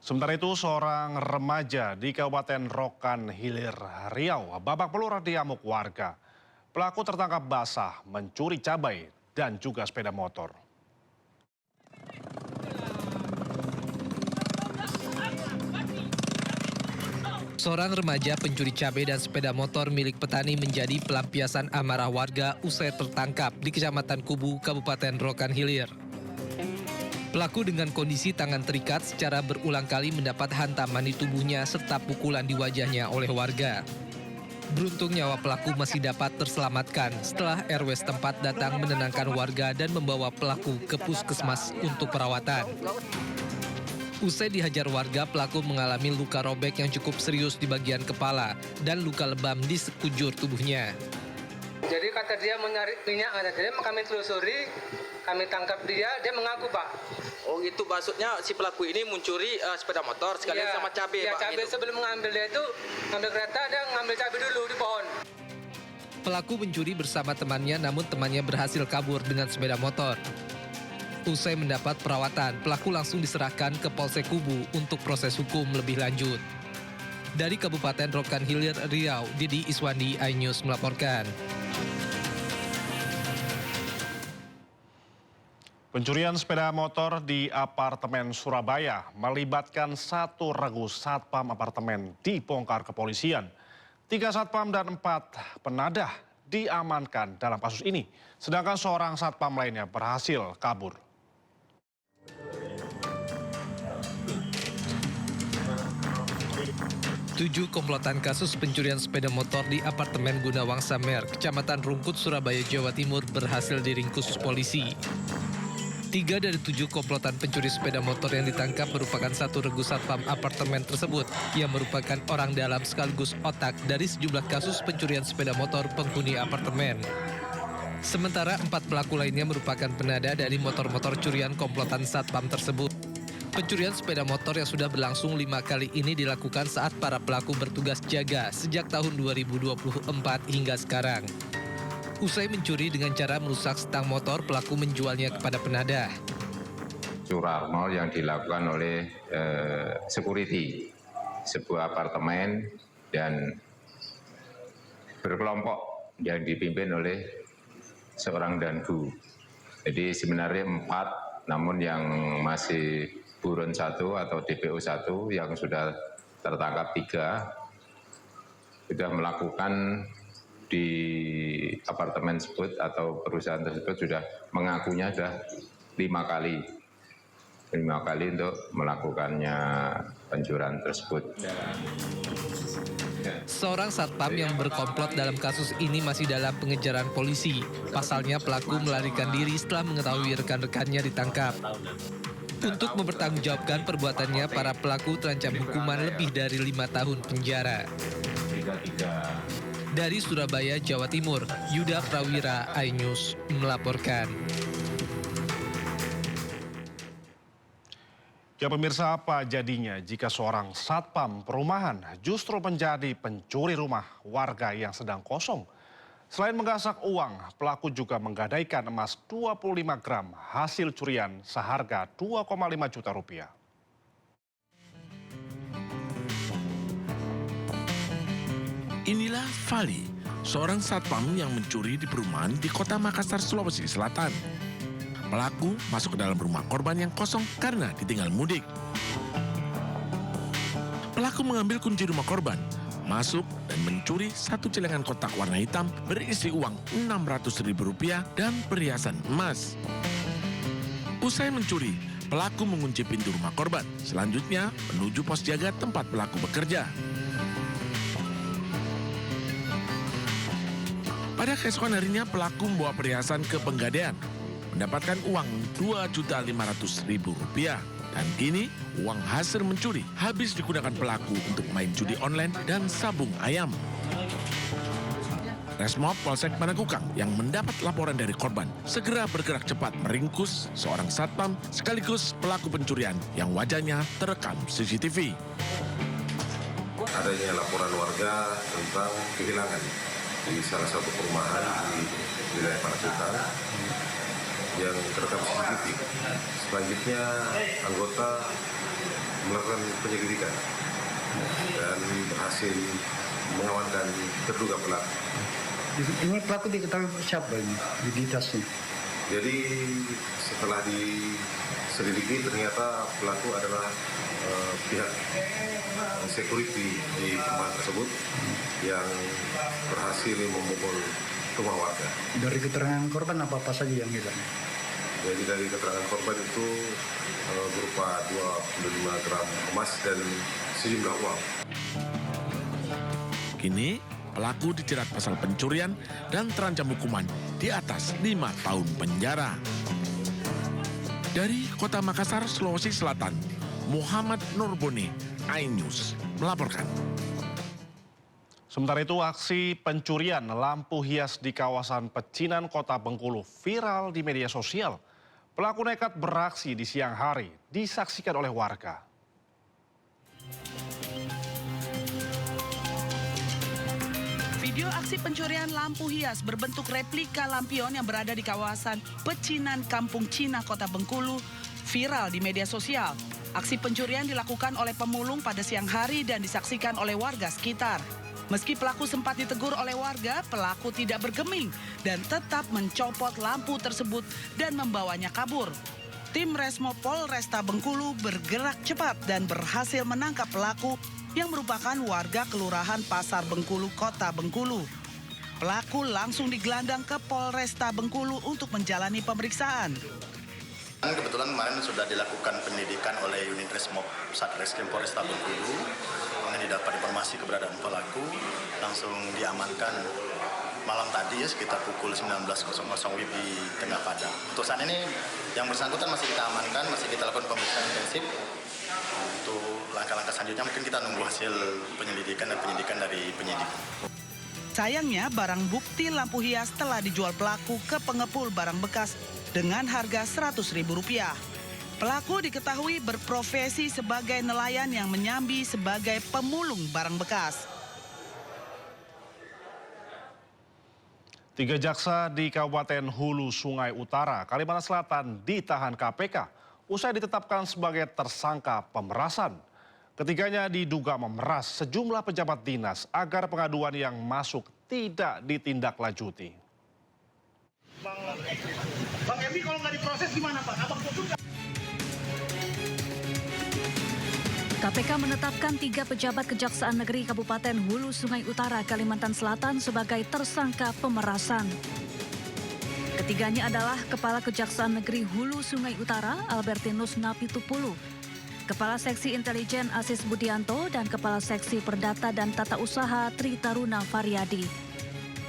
Sementara itu, seorang remaja di Kabupaten Rokan Hilir, Riau babak belur diamuk warga. Pelaku tertangkap basah mencuri cabai dan juga sepeda motor. Seorang remaja pencuri cabai dan sepeda motor milik petani menjadi pelampiasan amarah warga usai tertangkap di Kecamatan Kubu, Kabupaten Rokan Hilir. Pelaku dengan kondisi tangan terikat secara berulang kali mendapat hantaman di tubuhnya serta pukulan di wajahnya oleh warga. Beruntung nyawa pelaku masih dapat terselamatkan setelah RW setempat datang menenangkan warga dan membawa pelaku ke puskesmas untuk perawatan. Usai dihajar warga, pelaku mengalami luka robek yang cukup serius di bagian kepala dan luka lebam di sekujur tubuhnya. Jadi kata dia mau nyari minyak, kata dia, kami telusuri, kami tangkap dia mengaku Pak. Oh itu maksudnya si pelaku ini mencuri sepeda motor sekalian sama cabai ya, Pak? Cabai gitu. Sebelum mengambil dia itu, ngambil kereta, dia ngambil cabai dulu di pohon. Pelaku mencuri bersama temannya, namun temannya berhasil kabur dengan sepeda motor. Usai mendapat perawatan, pelaku langsung diserahkan ke Polsek Kubu untuk proses hukum lebih lanjut. Dari Kabupaten Rokan Hilir, Riau, Didi Iswandi, iNews melaporkan. Pencurian sepeda motor di apartemen Surabaya melibatkan satu regu satpam apartemen dibongkar kepolisian. 3 satpam dan 4 penadah diamankan dalam kasus ini, sedangkan seorang satpam lainnya berhasil kabur. Tujuh komplotan kasus pencurian sepeda motor di apartemen Gunawang Samer, Kecamatan Rungkut, Surabaya, Jawa Timur berhasil diringkus polisi. 3 dari 7 komplotan pencuri sepeda motor yang ditangkap merupakan satu regu satpam apartemen tersebut yang merupakan orang dalam sekaligus otak dari sejumlah kasus pencurian sepeda motor penghuni apartemen. Sementara 4 pelaku lainnya merupakan penada dari motor-motor curian komplotan satpam tersebut. Pencurian sepeda motor yang sudah berlangsung 5 kali ini dilakukan saat para pelaku bertugas jaga sejak tahun 2024 hingga sekarang. Usai mencuri dengan cara merusak stang motor, pelaku menjualnya kepada penadah. Curarno yang dilakukan oleh security sebuah apartemen dan berkelompok yang dipimpin oleh seorang dangu. Jadi sebenarnya 4, namun yang masih buron 1 atau DPO 1 yang sudah tertangkap 3 sudah melakukan di apartemen tersebut atau perusahaan tersebut sudah mengakunya sudah 5 kali untuk melakukannya pencurian tersebut. Seorang satpam yang berkomplot dalam kasus ini masih dalam pengejaran polisi. Pasalnya pelaku melarikan diri setelah mengetahui rekan-rekannya ditangkap. Untuk mempertanggungjawabkan perbuatannya, para pelaku terancam hukuman lebih dari 5 tahun penjara. Dari Surabaya, Jawa Timur, Yuda Prawira, iNews melaporkan. Ya pemirsa, apa jadinya jika seorang satpam perumahan justru menjadi pencuri rumah warga yang sedang kosong? Selain menggasak uang, pelaku juga menggadaikan emas 25 gram hasil curian seharga 2,5 juta rupiah. Inilah Fali, seorang satpam yang mencuri di perumahan di Kota Makassar, Sulawesi Selatan. Pelaku masuk ke dalam rumah korban yang kosong karena ditinggal mudik. Pelaku mengambil kunci rumah korban, masuk dan mencuri satu celengan kotak warna hitam berisi uang Rp600.000 dan perhiasan emas. Usai mencuri, pelaku mengunci pintu rumah korban. Selanjutnya menuju pos jaga tempat pelaku bekerja. Pada keesokan harinya, pelaku membawa perhiasan ke Penggadean, mendapatkan uang Rp2.500.000. Dan kini, uang hasil mencuri habis digunakan pelaku untuk main judi online dan sabung ayam. Resmob Polsek Panakukang yang mendapat laporan dari korban segera bergerak cepat meringkus seorang satpam sekaligus pelaku pencurian yang wajahnya terekam CCTV. Adanya laporan warga tentang kehilangan di salah satu perumahan di wilayah Panakukang yang terekam CCTV. Selanjutnya anggota melakukan melakukan penyelidikan dan berhasil mengamankan terduga pelaku. Ini pelaku diketahui siapa ini, identitasnya? Jadi setelah diselidiki ternyata pelaku adalah pihak security di perumahan tersebut yang berhasil membobol rumah warga. Dari keterangan korban apa saja yang hilang? Jadi dari keterangan korban itu berupa 25 gram emas dan sejumlah uang. Kini, pelaku dijerat pasal pencurian dan terancam hukuman di atas 5 tahun penjara. Dari Kota Makassar, Sulawesi Selatan, Muhammad Nurboni, iNews melaporkan. Sementara itu, aksi pencurian lampu hias di kawasan Pecinan, Kota Bengkulu viral di media sosial. Pelaku nekat beraksi di siang hari, disaksikan oleh warga. Video aksi pencurian lampu hias berbentuk replika lampion yang berada di kawasan Pecinan, Kampung Cina, Kota Bengkulu, viral di media sosial. Aksi pencurian dilakukan oleh pemulung pada siang hari dan disaksikan oleh warga sekitar. Meski pelaku sempat ditegur oleh warga, pelaku tidak bergeming dan tetap mencopot lampu tersebut dan membawanya kabur. Tim Resmo Polresta Bengkulu bergerak cepat dan berhasil menangkap pelaku yang merupakan warga Kelurahan Pasar Bengkulu, Kota Bengkulu. Pelaku langsung digelandang ke Polresta Bengkulu untuk menjalani pemeriksaan. Kebetulan kemarin sudah dilakukan penyelidikan oleh unit Resmob Satreskrim Polresta Bengkulu. Mengenai dapat informasi keberadaan pelaku, langsung diamankan malam tadi ya sekitar pukul 19.00 WIB di Tengah Padang. Untuk saat ini yang bersangkutan masih kita amankan, masih kita lakukan pemeriksaan intensif. Untuk langkah-langkah selanjutnya mungkin kita nunggu hasil penyelidikan dan penyidikan dari penyidik. Sayangnya barang bukti lampu hias telah dijual pelaku ke pengepul barang bekas dengan harga Rp100.000. Pelaku diketahui berprofesi sebagai nelayan yang menyambi sebagai pemulung barang bekas. 3 jaksa di Kabupaten Hulu Sungai Utara, Kalimantan Selatan ditahan KPK usai ditetapkan sebagai tersangka pemerasan. Ketiganya diduga memeras sejumlah pejabat dinas agar pengaduan yang masuk tidak ditindaklanjuti. Bang Ebi kalau nggak diproses gimana Pak? Abang tutup nggak? KPK menetapkan 3 pejabat Kejaksaan Negeri Kabupaten Hulu Sungai Utara, Kalimantan Selatan sebagai tersangka pemerasan. Ketiganya adalah Kepala Kejaksaan Negeri Hulu Sungai Utara, Albertinus Napitupulu, Kepala Seksi Intelijen Asis Budianto, dan Kepala Seksi Perdata dan Tata Usaha Tri Taruna Faryadi.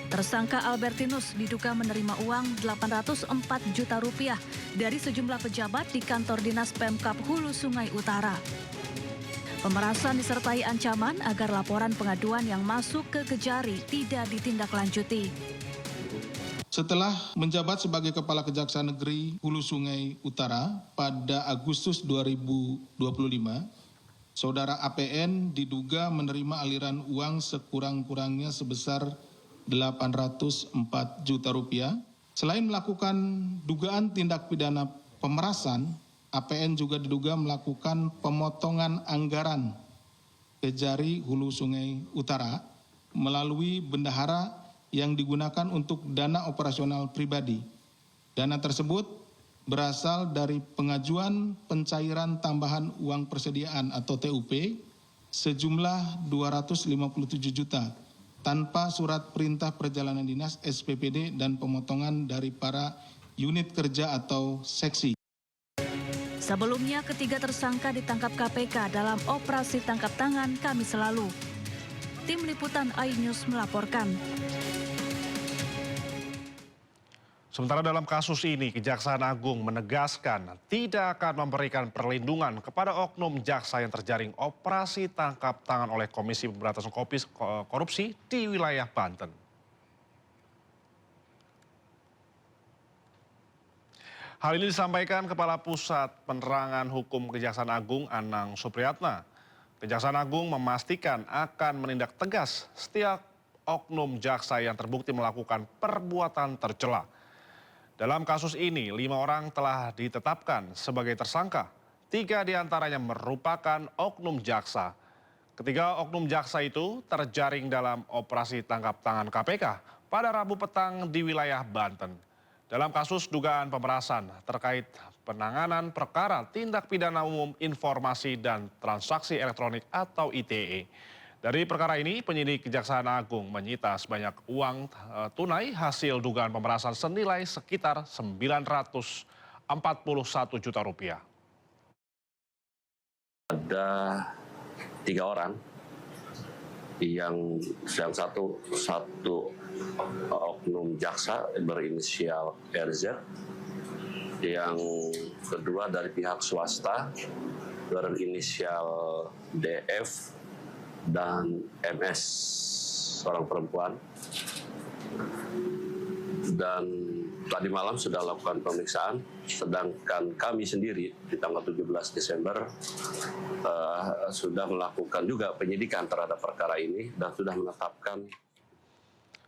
Tersangka Albertinus diduga menerima uang Rp804 juta dari sejumlah pejabat di kantor dinas Pemkab Hulu Sungai Utara. Pemerasan disertai ancaman agar laporan pengaduan yang masuk ke Kejari tidak ditindaklanjuti. Setelah menjabat sebagai Kepala Kejaksaan Negeri Hulu Sungai Utara pada Agustus 2025, Saudara APN diduga menerima aliran uang sekurang-kurangnya sebesar Rp804 juta. Selain melakukan dugaan tindak pidana pemerasan, APN juga diduga melakukan pemotongan anggaran Kejari Hulu Sungai Utara melalui bendahara yang digunakan untuk dana operasional pribadi. Dana tersebut berasal dari pengajuan pencairan tambahan uang persediaan atau TUP sejumlah Rp257 juta tanpa surat perintah perjalanan dinas SPPD dan pemotongan dari para unit kerja atau seksi. Sebelumnya, ketiga tersangka ditangkap KPK dalam operasi tangkap tangan Kamis lalu. Tim Liputan iNews melaporkan. Sementara dalam kasus ini, Kejaksaan Agung menegaskan tidak akan memberikan perlindungan kepada oknum jaksa yang terjaring operasi tangkap tangan oleh Komisi Pemberantasan Korupsi di wilayah Banten. Hal ini disampaikan Kepala Pusat Penerangan Hukum Kejaksaan Agung Anang Supriyatna. Kejaksaan Agung memastikan akan menindak tegas setiap oknum jaksa yang terbukti melakukan perbuatan tercela. Dalam kasus ini, 5 orang telah ditetapkan sebagai tersangka. 3 diantaranya merupakan oknum jaksa. Ketiga oknum jaksa itu terjaring dalam operasi tangkap tangan KPK pada Rabu petang di wilayah Banten. Dalam kasus dugaan pemerasan terkait penanganan perkara tindak pidana umum informasi dan transaksi elektronik atau ITE. Dari perkara ini, penyidik Kejaksaan Agung menyita sebanyak uang tunai hasil dugaan pemerasan senilai sekitar 941 juta rupiah. Ada 3 orang yang satu oknum jaksa berinisial RZ, yang kedua dari pihak swasta berinisial DF, dan MS, seorang perempuan. Dan tadi malam sudah lakukan pemeriksaan, sedangkan kami sendiri di tanggal 17 Desember sudah melakukan juga penyidikan terhadap perkara ini dan sudah menetapkan.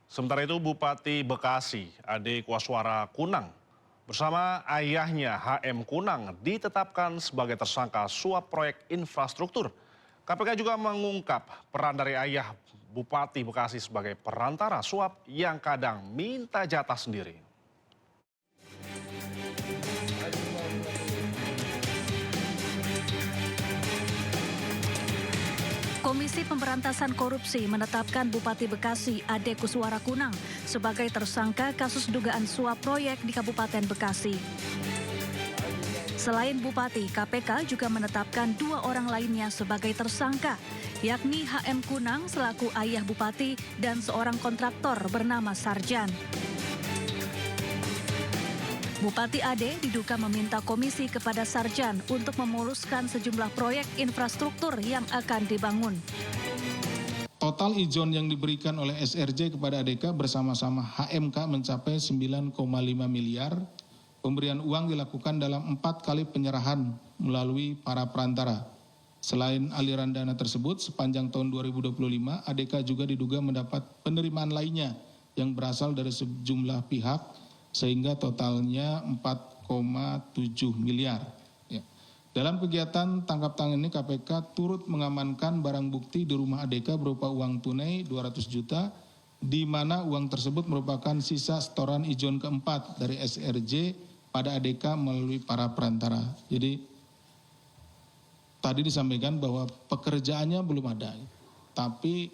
Sementara itu Bupati Bekasi, Ade Kuaswara Kunang, bersama ayahnya HM Kunang ditetapkan sebagai tersangka suap proyek infrastruktur. KPK juga mengungkap peran dari ayah Bupati Bekasi sebagai perantara suap yang kadang minta jatah sendiri. Komisi Pemberantasan Korupsi menetapkan Bupati Bekasi Ade Kuaswara Kunang sebagai tersangka kasus dugaan suap proyek di Kabupaten Bekasi. Selain Bupati, KPK juga menetapkan 2 orang lainnya sebagai tersangka, yakni HM Kunang selaku ayah Bupati dan seorang kontraktor bernama Sarjan. Bupati Ade diduga meminta komisi kepada Sarjan untuk memuluskan sejumlah proyek infrastruktur yang akan dibangun. Total ijon yang diberikan oleh SRJ kepada ADK bersama-sama HMK mencapai 9,5 miliar. Pemberian uang dilakukan dalam 4 kali penyerahan melalui para perantara. Selain aliran dana tersebut, sepanjang tahun 2025, ADK juga diduga mendapat penerimaan lainnya yang berasal dari sejumlah pihak, sehingga totalnya 4,7 miliar. Ya. Dalam kegiatan tangkap tangan ini, KPK turut mengamankan barang bukti di rumah ADK berupa uang tunai 200 juta, di mana uang tersebut merupakan sisa setoran ijon keempat dari SRJ pada ADK melalui para perantara. Jadi tadi disampaikan bahwa pekerjaannya belum ada, tapi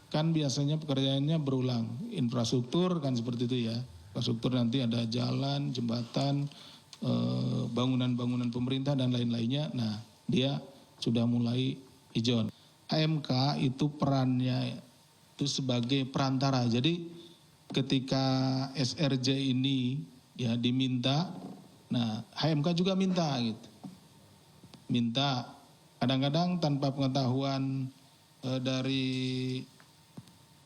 kan biasanya pekerjaannya berulang. Infrastruktur kan seperti itu ya. Infrastruktur nanti ada jalan, jembatan, bangunan-bangunan pemerintah dan lain-lainnya. Nah, dia sudah mulai ijon. HMK itu perannya itu sebagai perantara. Jadi ketika SRJ ini ya diminta, nah HMK juga minta gitu. Minta kadang-kadang tanpa pengetahuan dari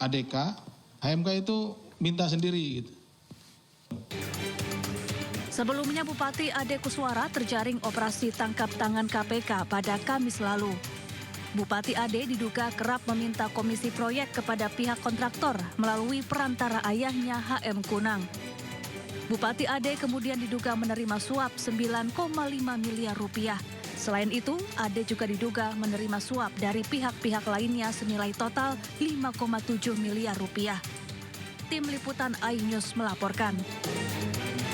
ADK, HMK itu minta sendiri gitu. Sebelumnya Bupati Ade Kuaswara terjaring operasi tangkap tangan KPK pada Kamis lalu. Bupati Ade diduga kerap meminta komisi proyek kepada pihak kontraktor melalui perantara ayahnya HM Kunang. Bupati Ade kemudian diduga menerima suap 9,5 miliar rupiah. Selain itu, Ade juga diduga menerima suap dari pihak-pihak lainnya senilai total 5,7 miliar rupiah. Tim Liputan iNews melaporkan.